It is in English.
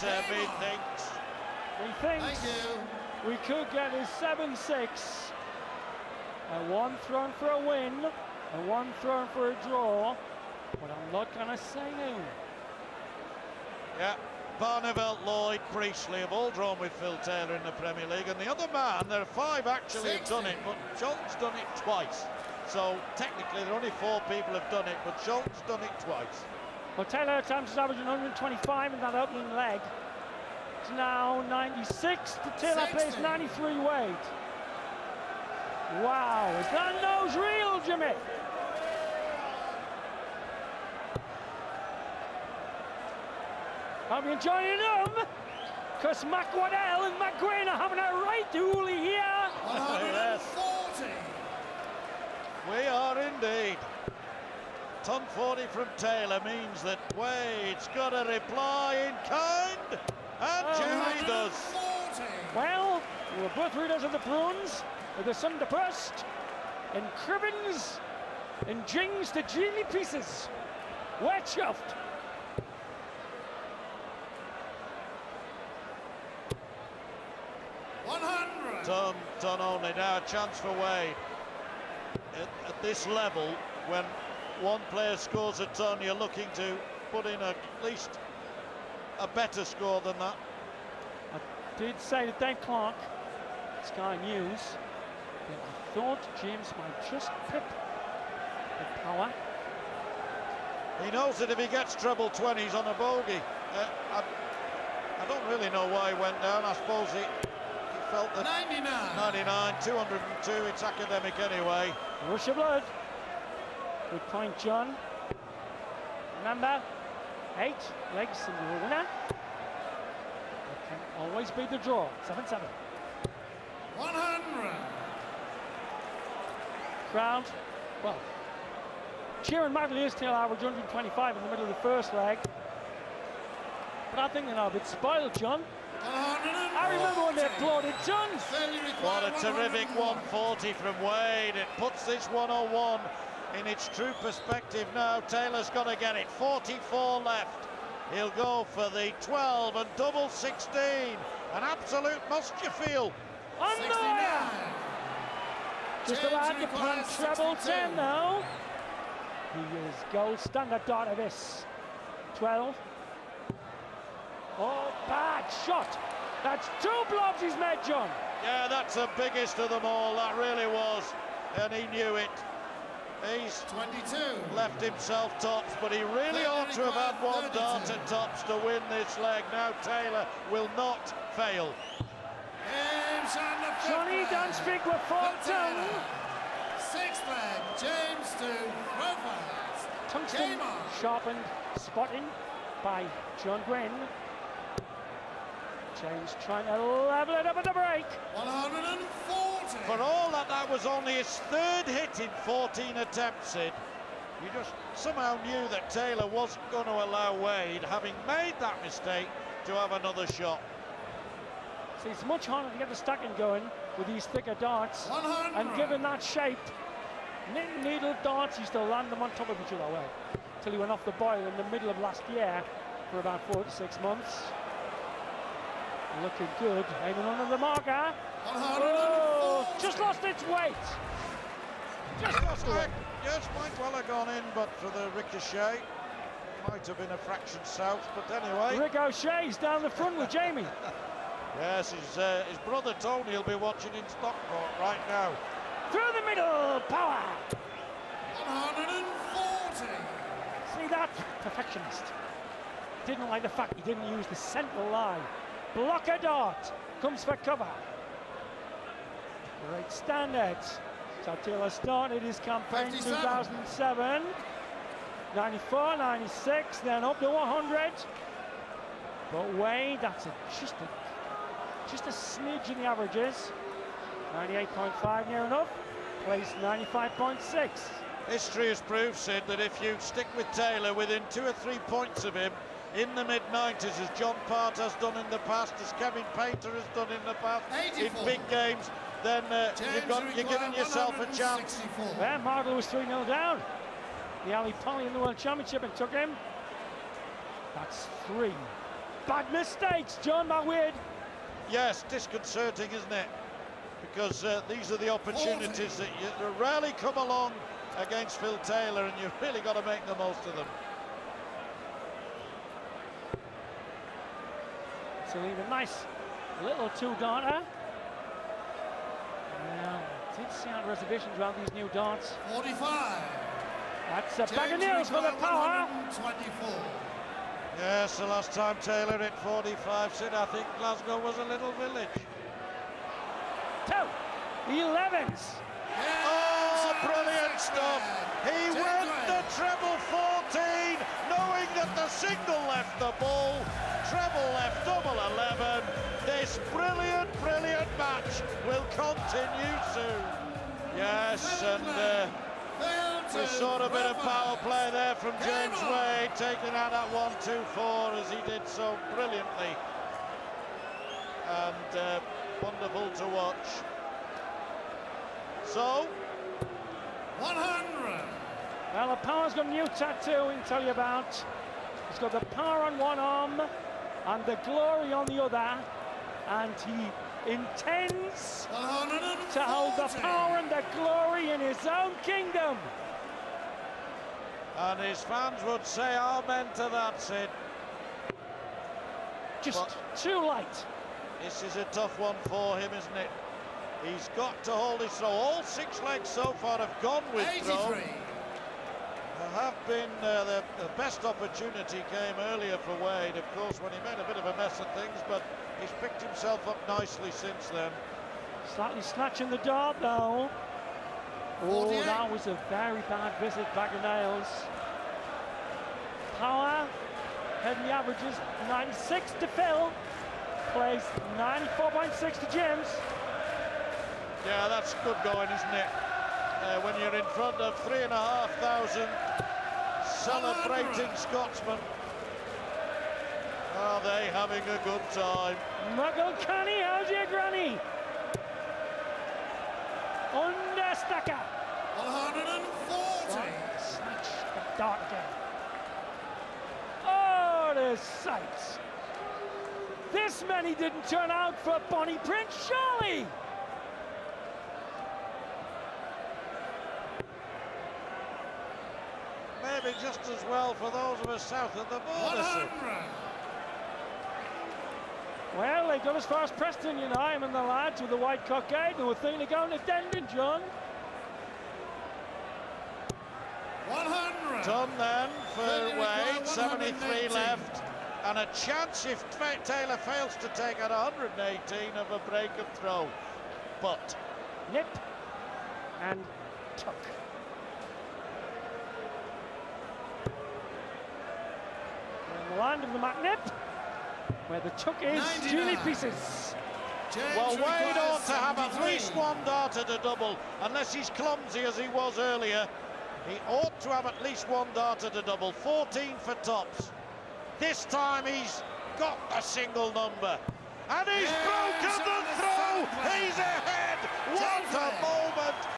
Mead thinks. He thinks we could get his 7-6. And one thrown for a win, and one thrown for a draw. But I'm not going to say no. Yeah, Barneveld, Lloyd, Priestley have all drawn with Phil Taylor in the Premier League. And the other man, there are 5 actually have done it, but Schult's done it twice. So technically there are only 4 people have done it, but Schult's done it twice. Well, Taylor at times is averaging 125 in that opening leg. It's now 96. Taylor plays 93 Wade. Wow, is that nose real, Jimmy? I'll be enjoying them, because Mac Waddell and McGuinn are having a right dually here. 140. We are indeed. Ton 40 from Taylor means that Wade's got a reply in kind, and Julie does. Well, we were both readers of the Bruins, with the sun depressed, and Cribbins, and Jings to Genie pieces. We're chuffed. Ton only now, a chance for Wade. At this level, when one player scores a ton, you're looking to put in at least a better score than that. I did say to Dave Clark, Sky News, that I thought James might just pip the power. He knows that if he gets treble 20s on a bogey, I don't really know why he went down. I suppose he felt that 99, 202, it's academic anyway. Rush of blood. Good point, John. Remember, 8 legs and you're a winner. It can always be the draw. 7-7. 100. Crowd, well, cheering madly is till average 125 in the middle of the first leg. But I think they're now a bit spoiled, John. I remember when they applauded Johns. What a terrific 140 from Wade. It puts this 101 in its true perspective now. Taylor's got to get it. 44 left. He'll go for the 12 and double 16. An absolute must, you feel. On the wire. Just about to plan treble 10 now. He is gold standard dart of this. 12. Oh, bad shot. That's 2 blobs he's made, John. Yeah, that's the biggest of them all. That really was. And he knew it. He's 22. Left himself tops, but he really ought to have had one dart at tops to win this leg. Now Taylor will not fail. Johnny Dunsbig with 14. 6th leg, James to Profiles. Tungsten sharpened, spotting by John Gwynn. James trying to level it up at the break. 140. For all that, that was only his 3rd hit in 14 attempts, Sid. You just somehow knew that Taylor wasn't going to allow Wade, having made that mistake, to have another shot. See, it's much harder to get the stacking going with these thicker darts. 100. And given that shape, knitting needle darts used to land them on top of each other well, till he went off the boil in the middle of last year for about 4 to 6 months. Looking good, aiming under the marker. 140. Oh, just lost its weight. Just lost the weight. Yes, might well have gone in, but for the ricochet, might have been a fraction south. But anyway, Ricochet's down the front with Jamie. Yes, his brother Tony will be watching in Stockport right now. Through the middle, power. 140. See that? Perfectionist. Didn't like the fact he didn't use the central line. Blocker dart comes for cover. Great standards. So Taylor started his campaign in 2007. 94, 96, then up to 100. But Wade, that's just a smidge in the averages. 98.5 near enough. Placed 95.6. History has proved, Sid, that if you stick with Taylor within 2 or 3 points of him in the mid-90s, as John Part has done in the past, as Kevin Painter has done in the past, 84. in big games, then you're giving yourself a chance. Yeah, Martle was 3-0 down. The Ali Polly in the World Championship and took him. That's 3. bad mistakes, John, by Wade. Yes, disconcerting, isn't it? Because these are the opportunities that you rarely come along against Phil Taylor, and you've really got to make the most of them. So leave a nice little two-darter. Now, I did see out reservations around these new darts. 45. That's a bag of nails for the power. 124. Yes, the last time Taylor hit 45, Sid, I think Glasgow was a little village. 11s. Oh, brilliant stuff. He went the treble 14, knowing that the single left the ball, treble left double 11. This brilliant, brilliant match will continue soon. Yes, and we saw a bit of power play there from James Wade, taking out that 1-2-4 as he did so brilliantly. And wonderful to watch. So, 100. Well, the power's got a new tattoo we can tell you about. He's got the power on one arm and the glory on the other, and he intends to hold the power and the glory in his own kingdom. and his fans would say amen to that, Sid. Just too light. This is a tough one for him, isn't it? He's got to hold his throw. All 6 legs so far have gone with 83. throw. There have been the best opportunity came earlier for Wade, of course, when he made a bit of a mess of things, but he's picked himself up nicely since then. Slightly snatching the dart though. Oh, 48. that was a very bad visit, bag of nails. Power, heavy averages, 96 to Phil. Plays 94.6 to James. Yeah, that's good going, isn't it? When you're in front of 3,500 celebrating Scotsmen. Are they having a good time? McElkenny, how's your granny? Understacker. 140. Snatch the dart again. Oh, the sights. This many didn't turn out for Bonnie Prince, surely. Maybe just as well for those of us south of the border. 100. Well, they got as far as Preston, you know, him and the lads with the white cockade. They were thinking of going to Denton, John. 100. Done then for Taylor Wade, 73 118. left. And a chance if Taylor fails to take at 118 of a break and throw. But Nip and tuck. In the land of the McNip, where the tuck is 99. Julie Pieces. James well, Wade requires ought to have at 73. least one dart at a double, unless he's clumsy as he was earlier. He ought to have at least one dart at a double. 14 for tops. This time he's got a single number. And he's broken the throw! He's ahead! What a moment!